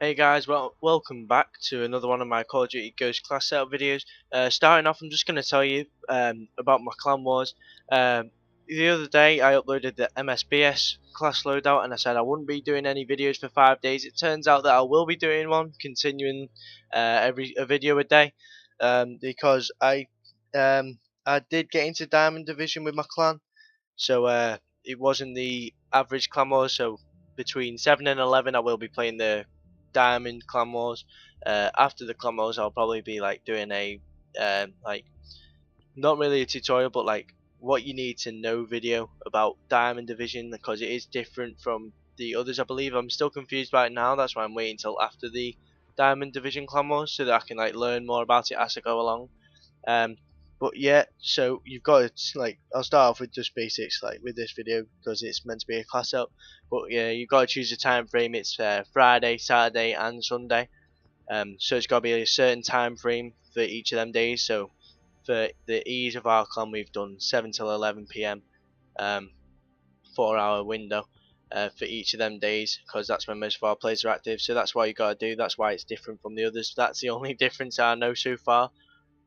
Hey guys, well, welcome back to another one of my Call of Duty Ghost class setup videos. Starting off, I'm just going to tell you about my clan wars. The other day, I uploaded the MSBS class loadout, and I said I wouldn't be doing any videos for 5 days. It turns out that I will be doing one, continuing a video a day, because I did get into Diamond Division with my clan, so it wasn't the average clan wars. So between 7 and 11, I will be playing the Diamond Clan Wars. After the Clan Wars, I'll probably be like doing a like not really a tutorial, but like what you need to know video about Diamond Division, because it is different from the others. I believe I'm still confused by it now. That's why I'm waiting until after the Diamond Division Clan Wars so that I can like learn more about it as I go along. Um, but yeah, so you've got to like, I'll start off with just basics like with this video because it's meant to be a class up. But yeah, you've got to choose a time frame. It's Friday, Saturday, and Sunday. So it's got to be a certain time frame for each of them days. So for the ease of our clan, we've done 7 till 11 p.m. 4-hour window for each of them days because that's when most of our players are active. So that's what you got to do. That's why it's different from the others. That's the only difference I know so far,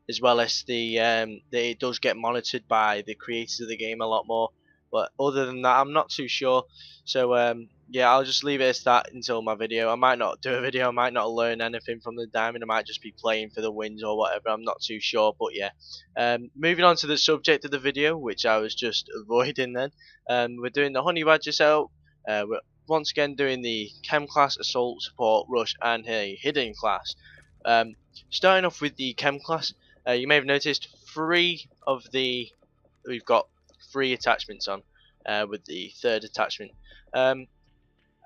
as well as it does get monitored by the creators of the game a lot more. But other than that, I'm not too sure. So yeah, I'll just leave it as that until my video. I might not do a video. I might not learn anything from the diamond. I might just be playing for the wins or whatever. I'm not too sure. But yeah, moving on to the subject of the video, which I was just avoiding. Then we're doing the honey badger setup. We're once again doing the K.E.M class, assault, support, rush, and a hidden class. Starting off with the K.E.M class. You may have noticed we've got three attachments on, with the third attachment. Um,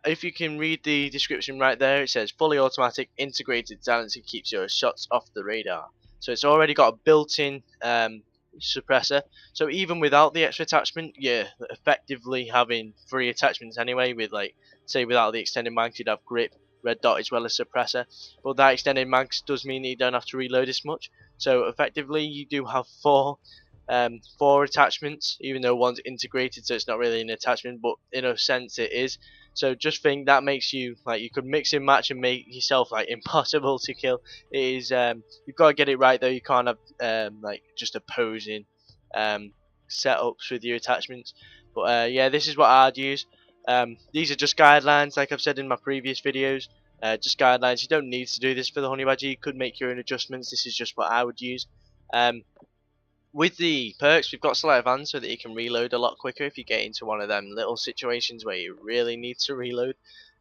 if you can read the description right there, it says fully automatic integrated silencer keeps your shots off the radar. So it's already got a built-in suppressor. So even without the extra attachment, you're effectively having three attachments anyway. With like, say, without the extended mags, you'd have grip, red dot, as well as suppressor. But that extended mags does mean that you don't have to reload as much. So effectively, you do have four attachments, even though one's integrated, so it's not really an attachment, but in a sense it is. So just think that makes you like, you could mix and match and make yourself like impossible to kill. It is you've got to get it right though. You can't have like just opposing setups with your attachments. But yeah, this is what I'd use. These are just guidelines, like I've said in my previous videos. Just guidelines. You don't need to do this for the honey badger. You could make your own adjustments. This is just what I would use. With the perks, we've got sleight of hand so that you can reload a lot quicker if you get into one of them little situations where you really need to reload.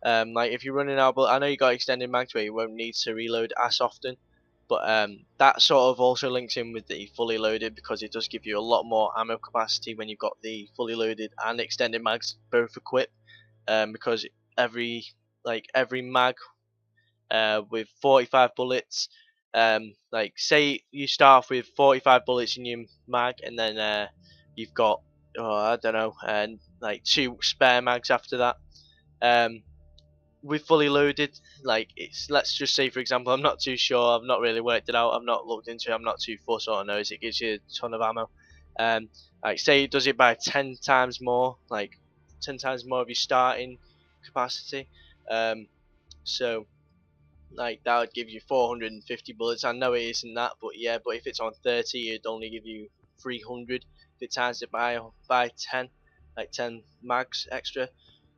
Like if you're running out, but I know you got extended mags where you won't need to reload as often. But that sort of also links in with the fully loaded, because it does give you a lot more ammo capacity when you've got the fully loaded and extended mags both equipped. Because every every mag with 45 bullets. Like say you start off with 45 bullets in your mag, and then you've got, oh, I don't know, and like two spare mags after that. Um, with fully loaded, like it's, let's just say for example, I'm not too sure, I've not really worked it out, I've not looked into it, I'm not too fussed on knows it gives you a ton of ammo. Like say it does it by 10 times more, like 10 times more of your starting capacity. So like that would give you 450 bullets. I know it isn't that, but yeah, but if it's on 30, it'd only give you 300 if it times it by 10, like 10 mags extra.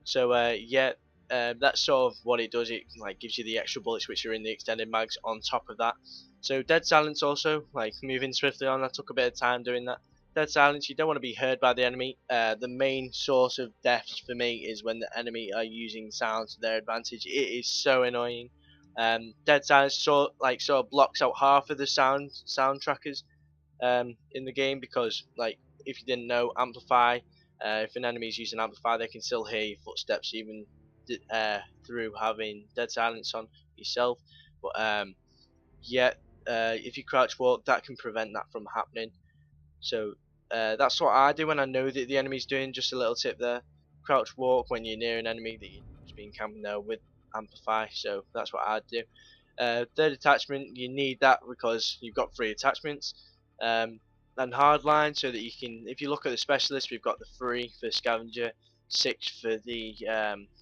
So yeah, that's sort of what it does. It like gives you the extra bullets which are in the extended mags on top of that. So dead silence also, like moving swiftly on. I took a bit of time doing that. Dead silence, you don't want to be heard by the enemy. The main source of deaths for me is when the enemy are using sound to their advantage. It is so annoying. Dead silence sort of blocks out half of the sound trackers in the game, because like if you didn't know, amplify, if an enemy is using amplify, they can still hear your footsteps even through having dead silence on yourself. But yeah, if you crouch walk, that can prevent that from happening. So that's what I do when I know that the enemy's doing. Just a little tip there: crouch walk when you're near an enemy that you've been camping there with amplify. So that's what I do. Third attachment, you need that because you've got three attachments. And hardline, so that you can, if you look at the specialist, we've got the 3 for scavenger, 6 for the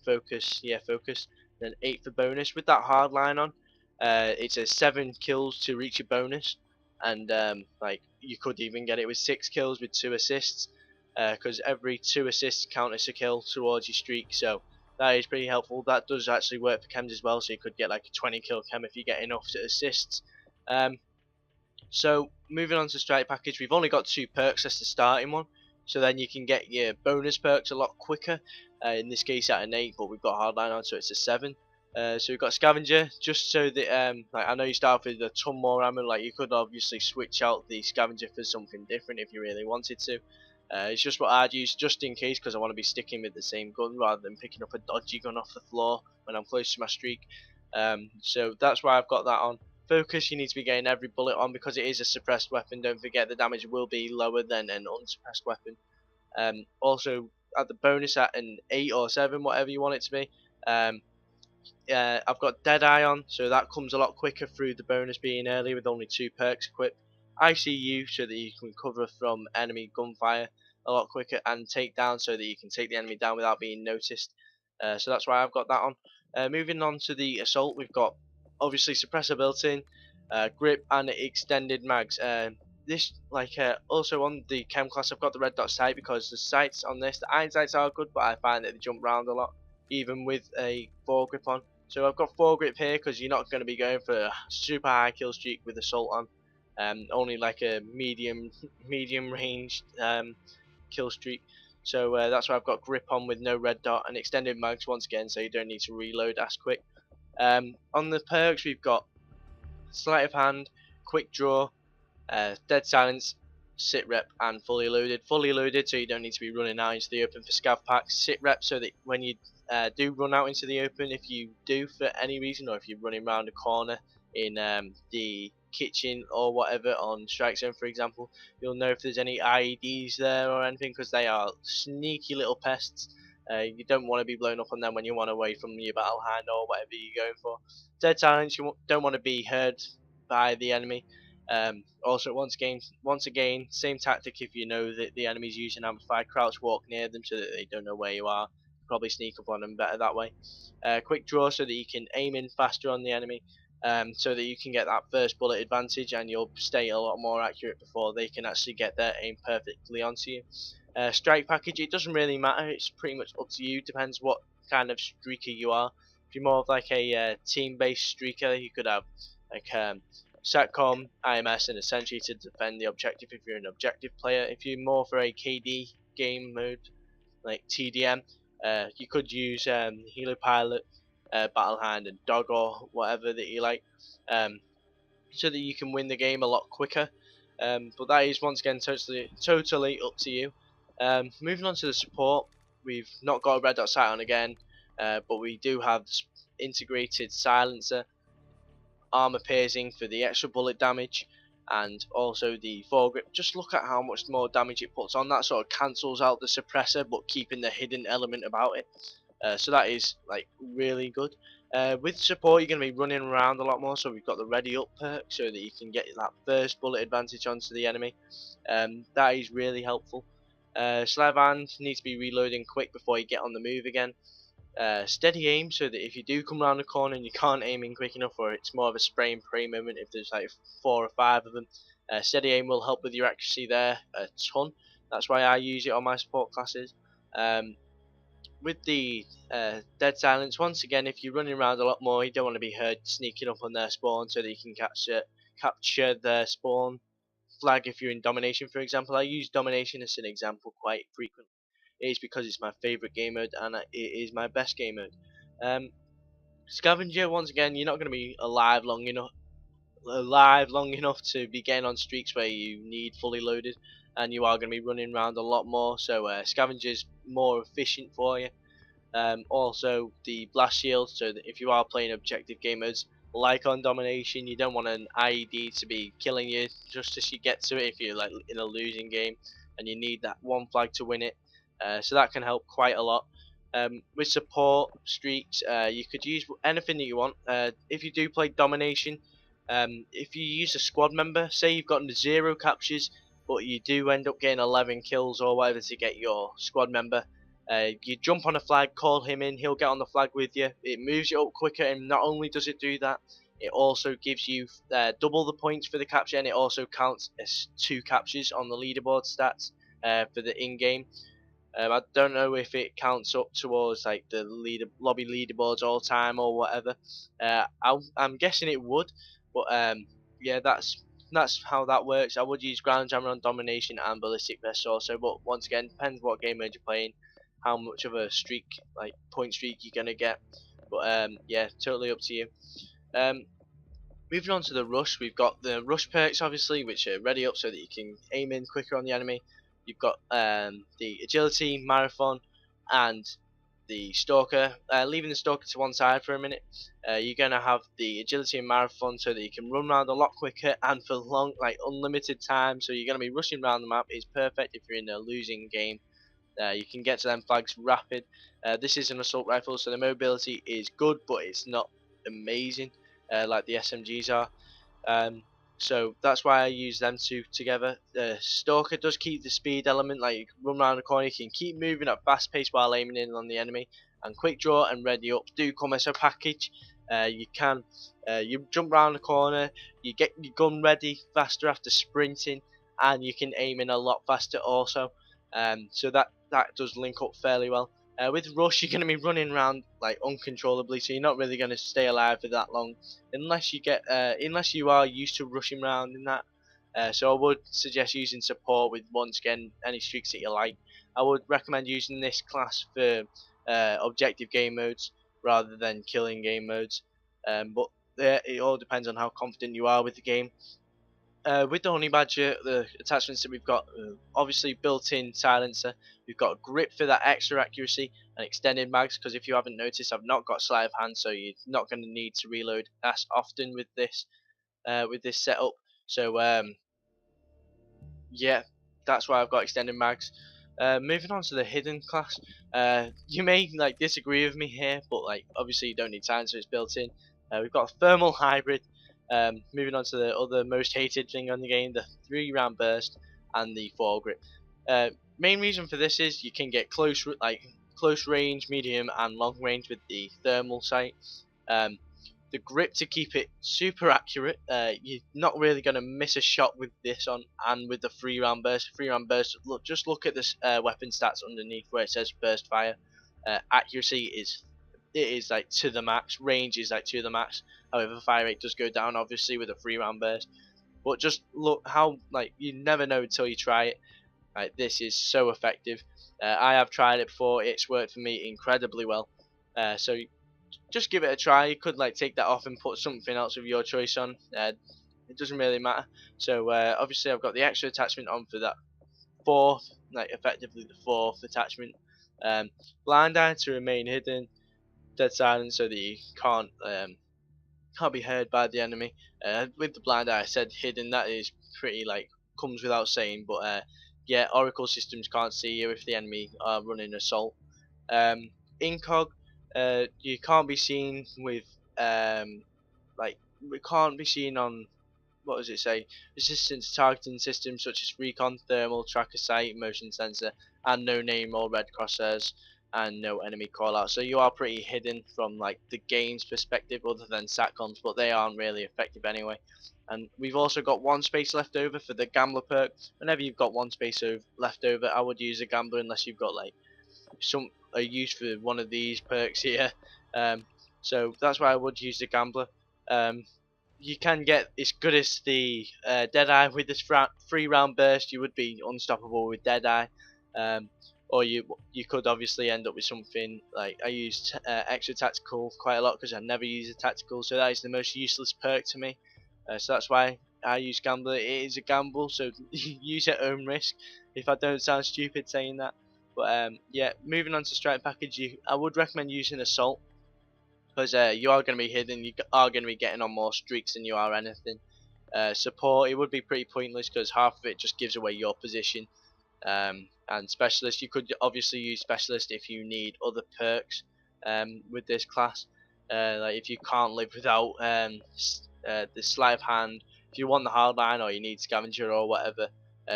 focus, focus, then 8 for bonus. With that hard line on, it says 7 kills to reach your bonus, and like you could even get it with 6 kills with 2 assists, because every 2 assists count as a kill towards your streak. So that is pretty helpful. That does actually work for chems as well, so you could get like a 20 kill chem if you get enough to assists. So moving on to strike package, we've only got 2 perks. That's the starting one. So then you can get your bonus perks a lot quicker. In this case at an 8, but we've got hardline on, so it's a 7. So we've got scavenger, just so that like I know you start with a ton more ammo. Like you could obviously switch out the scavenger for something different if you really wanted to. It's just what I'd use just in case, because I want to be sticking with the same gun rather than picking up a dodgy gun off the floor when I'm close to my streak. So that's why I've got that on. Focus, you need to be getting every bullet on because it is a suppressed weapon. Don't forget the damage will be lower than an unsuppressed weapon. Also, at the bonus at an 8 or 7, whatever you want it to be, I've got Deadeye on, so that comes a lot quicker through the bonus being early with only 2 perks equipped. ICU, so that you can cover from enemy gunfire a lot quicker, and Takedown, so that you can take the enemy down without being noticed. So that's why I've got that on. Moving on to the assault, we've got obviously suppressor built in, grip and extended mags. This also on the chem class, I've got the red dot sight because the sights on this, the iron sights are good, but I find that they jump around a lot, even with a foregrip on. So I've got foregrip here because you're not going to be going for a super high kill streak with assault on. Only like a medium range kill streak. So that's why I've got grip on with no red dot and extended mags once again, so you don't need to reload as quick. On the perks, we've got sleight of hand, quick draw, dead silence, sit rep, and fully loaded. Fully loaded, so you don't need to be running out into the open for scav packs. Sit rep, so that when you do run out into the open, if you do for any reason, or if you're running around a corner in the kitchen or whatever on strike zone, for example, you'll know if there's any IEDs there or anything, because they are sneaky little pests. You don't want to be blown up on them when you run away from your battle hand or whatever you're going for. Dead silence, you don't want to be heard by the enemy. Also, once again, same tactic. If you know that the enemy's using amplified, crouch walk near them so that they don't know where you are. Probably sneak up on them better that way. Quick draw, so that you can aim in faster on the enemy, so that you can get that first bullet advantage, and you'll stay a lot more accurate before they can actually get their aim perfectly onto you. Strike package, it doesn't really matter. It's pretty much up to you. Depends what kind of streaker you are. If you're more of like a team-based streaker, you could have like SATCOM, IMS, and essentially to defend the objective if you're an objective player. If you're more for a KD game mode, like TDM, you could use Helo Pilot, Battle Hand, and Dog, or whatever that you like, so that you can win the game a lot quicker. But that is once again totally up to you. Moving on to the support, we've not got a red dot sight on again, but we do have integrated silencer, armor piercing for the extra bullet damage, and also the foregrip. Just look at how much more damage it puts on. That sort of cancels out the suppressor, but keeping the hidden element about it. So that is like really good. With support, you're going to be running around a lot more, so we've got the ready up perk so that you can get that first bullet advantage onto the enemy. That is really helpful. Sleight of hand, need to be reloading quick before you get on the move again. Steady aim, so that if you do come around the corner and you can't aim in quick enough, or it's more of a spray and pray moment if there's like 4 or 5 of them, steady aim will help with your accuracy there a ton. That's why I use it on my support classes. With the dead silence, once again, if you're running around a lot more, you don't want to be heard sneaking up on their spawn, so that you can capture their spawn flag if you're in domination, for example. I use domination as an example quite frequently. It is because it's my favourite game mode, and it is my best game mode. Scavenger, once again, you're not going to be alive long enough to be getting on streaks where you need fully loaded, and you are going to be running around a lot more. So Scavenger's more efficient for you. Also the blast shield, so that if you are playing objective gamers like on domination, you don't want an IED to be killing you just as you get to it if you're like in a losing game and you need that one flag to win it. So that can help quite a lot. With support streaks, you could use anything that you want. If you do play domination, if you use a squad member, say you've gotten 0 captures, but you do end up getting 11 kills or whatever to get your squad member, You jump on a flag, call him in, he'll get on the flag with you. It moves you up quicker, and not only does it do that, it also gives you double the points for the capture, and it also counts as 2 captures on the leaderboard stats for the in-game. I don't know if it counts up towards like the lobby leaderboards all time or whatever. I'm guessing it would, but yeah, that's how that works. I would use ground jammer on domination and ballistic vest also, but once again, depends what game mode you're playing, how much of a streak, like point streak, you're gonna get. But yeah, totally up to you. Um, Moving on to the rush, we've got the rush perks obviously, which are ready up so that you can aim in quicker on the enemy. You've got the agility, marathon, and the stalker. Leaving the stalker to one side for a minute, you're gonna have the agility and marathon so that you can run around a lot quicker and for long, like unlimited time. So you're gonna be rushing around the map. It's perfect if you're in a losing game. You can get to them flags rapid. This is an assault rifle, so the mobility is good, but it's not amazing like the SMGs are. Um, so that's why I use them two together. The Stalker does keep the speed element, like you can run around the corner, you can keep moving at fast pace while aiming in on the enemy. And quick draw and ready up do come as a package. You jump around the corner, you get your gun ready faster after sprinting, and you can aim in a lot faster also. So that does link up fairly well. With Rush, you're going to be running around like uncontrollably, so you're not really going to stay alive for that long unless you are used to rushing around in that. So I would suggest using support with once again any streaks that you like. I would recommend using this class for objective game modes rather than killing game modes. But it all depends on how confident you are with the game. With the honey badger, the attachments that we've got, obviously built-in silencer. We've got grip for that extra accuracy and extended mags. Because if you haven't noticed, I've not got sleight of hand, so you're not going to need to reload as often with this setup. So yeah, that's why I've got extended mags. Moving on to the hidden class, you may like disagree with me here, but like obviously you don't need silencer, it's built in. We've got a thermal hybrid. Moving on to the other most hated thing on the game, the 3-round burst and the foregrip. Main reason for this is you can get close range, medium, and long range with the thermal sight. Um, the grip to keep it super accurate. You're not really going to miss a shot with this on, and with the 3-round burst. 3-round burst. Just look at this weapon stats underneath where it says burst fire. Accuracy is like to the max. Range is like to the max. However, fire rate does go down obviously with a 3-round burst. But just look how like you never know until you try it. Like this is so effective. I have tried it before. It's worked for me incredibly well. So just give it a try. You could like take that off and put something else of your choice on. It doesn't really matter. So obviously I've got the extra attachment on for that fourth, like effectively the fourth attachment. Blind eye to remain hidden, dead silent so that you can't be heard by the enemy. With the blind eye, I said hidden. That is pretty like comes without saying. But yeah, Oracle systems can't see you if the enemy are running assault. Incog, you can't be seen with like we can't be seen on what does it say? Resistance targeting systems such as recon, thermal, tracker sight, motion sensor, and no name or red crosshairs, and no enemy callout. So you are pretty hidden from like the game's perspective, other than satcoms, but they aren't really effective anyway. And we've also got one space left over for the gambler perk. Whenever you've got one space left over, I would use a gambler unless you've got like some a use for one of these perks here. Um, so that's why I would use the gambler. Um, you can get as good as the Deadeye with this 3-round burst. You would be unstoppable with Deadeye, or you could obviously end up with something like I used extra tactical quite a lot because I never use a tactical, so that is the most useless perk to me. So that's why I use gambler. It is a gamble, so use at own risk. If I don't sound stupid saying that. But yeah, moving on to strike package, I would recommend using assault because you are going to be hidden. You are going to be getting on more streaks than you are anything. Support, it would be pretty pointless because half of it just gives away your position. And specialist, you could obviously use specialist if you need other perks with this class. Like if you can't live without the sleight of hand, if you want the hardline or you need scavenger or whatever,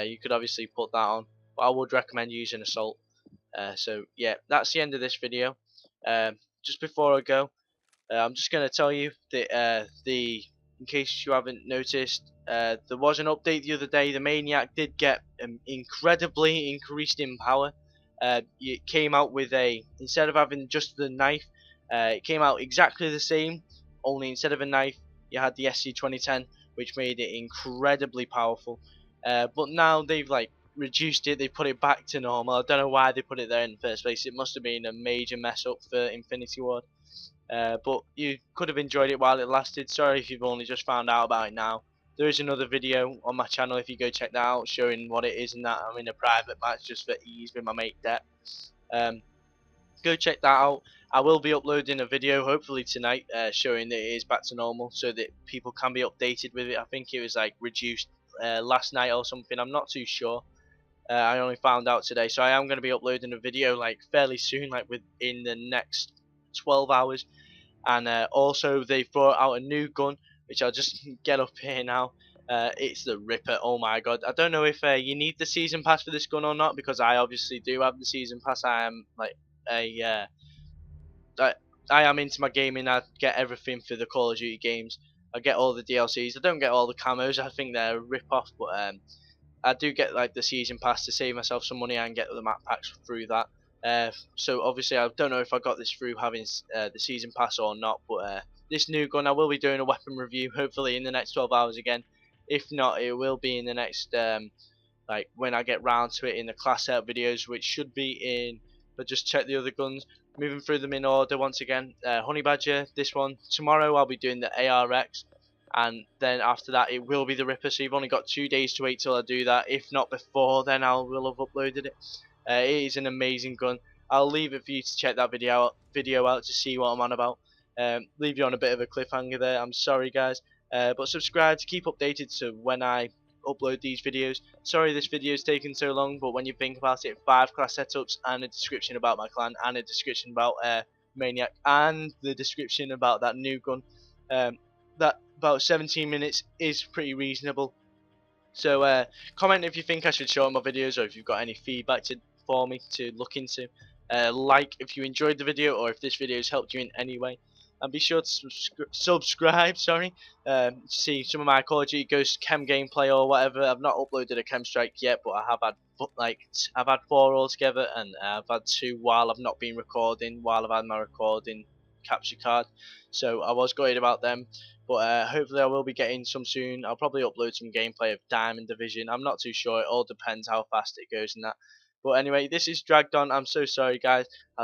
you could obviously put that on. But I would recommend using assault. So yeah, that's the end of this video. Just before I go, I'm just going to tell you that in case you haven't noticed, there was an update the other day. The Maniac did get incredibly increased in power. It came out with instead of having just the knife, it came out exactly the same. Only instead of a knife, you had the SC2010, which made it incredibly powerful. But now they've like reduced it. They put it back to normal. I don't know why they put it there in the first place. It must have been a major mess up for Infinity Ward. But you could have enjoyed it while it lasted. Sorry if you've only just found out about it now. There is another video on my channel if you go check that out, showing what it is and that. I'm in a private match just for ease with my mate Det. Um, go check that out. I will be uploading a video hopefully tonight, showing that it is back to normal, so that people can be updated with it. I think it was like reduced last night or something. I'm not too sure. I only found out today, so I am going to be uploading a video like fairly soon, like within the next 12 hours. And also they've brought out a new gun, which I'll just get up here now. It's the Ripper. Oh my god, I don't know if you need the season pass for this gun or not, because I obviously do have the season pass. I am like a I, I am into my gaming. I get everything for the Call of Duty games. I get all the DLCs. I don't get all the camos. I think they're a rip off, but I do get like the season pass to save myself some money and get the map packs through that. So obviously I don't know if I got this through having the season pass or not, but this new gun I will be doing a weapon review hopefully in the next 12 hours again. If not, it will be in the next like when I get round to it in the class out videos, which should be in. But just check the other guns. Moving through them in order once again. Honey Badger, this one. Tomorrow I'll be doing the ARX, and then after that it will be the Ripper. So you've only got 2 days to wait till I do that. If not before, then I will have uploaded it. It is an amazing gun. I'll leave it for you to check that video out to see what I'm on about. Leave you on a bit of a cliffhanger there. I'm sorry guys, but subscribe to keep updated to when I upload these videos. Sorry this video is taking so long, but when you think about it, 5 class setups and a description about my clan and a description about Maniac and the description about that new gun, that about 17 minutes is pretty reasonable. So comment if you think I should show my videos, or if you've got any feedback for me to look into. Like if you enjoyed the video, or if this video has helped you in any way, and be sure to subscribe. Sorry, to see some of my Call of Duty Ghost K.E.M gameplay or whatever. I've not uploaded a K.E.M strike yet, but I have had I've had 4 altogether, and I've had 2 while I've not been recording, while I've had my recording capture card. So I was worried about them. But hopefully I will be getting some soon. I'll probably upload some gameplay of Diamond Division. I'm not too sure. It all depends how fast it goes and that. But anyway, this is dragged on. I'm so sorry, guys. I'll